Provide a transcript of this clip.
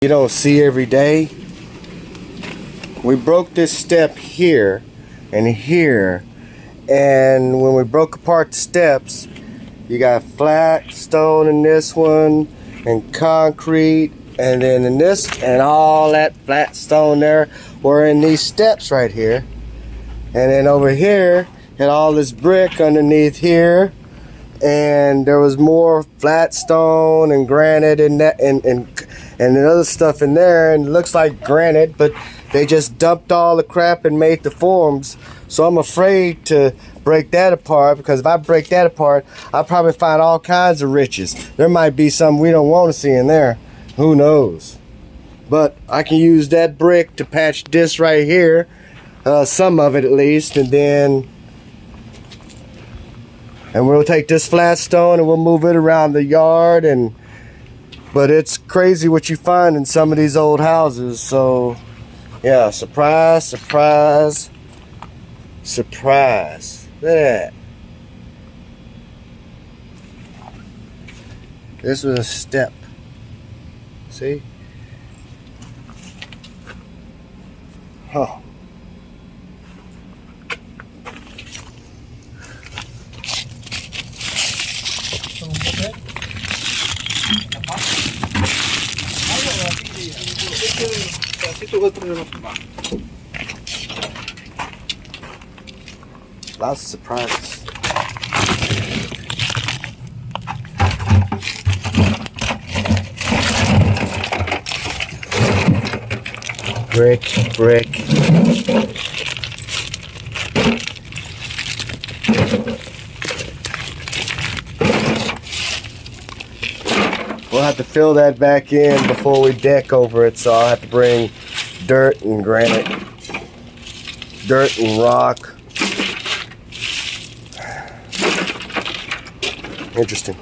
you don't see every day. We broke this step here and here, and when we broke apart the steps, you got flat stone in this one and concrete, and then in this, and all that flat stone there were in these steps right here. And then over here had all this brick underneath here, and there was more flat stone and granite and that and the other stuff in there, and it looks like granite, but they just dumped all the crap and made the forms. So I'm afraid to break that apart, because if I break that apart, I'll probably find all kinds of riches. There might be some we don't want to see in there. Who knows? But I can use that brick to patch this right here, some of it at least, and we'll take this flat stone and we'll move it around the yard. But it's crazy what you find in some of these old houses. So yeah, surprise, surprise, surprise. Look at that. This was a step. See? Huh. Lots of surprises. Brick. We'll have to fill that back in before we deck over it, so I'll have to bring dirt and granite, dirt and rock. Interesting.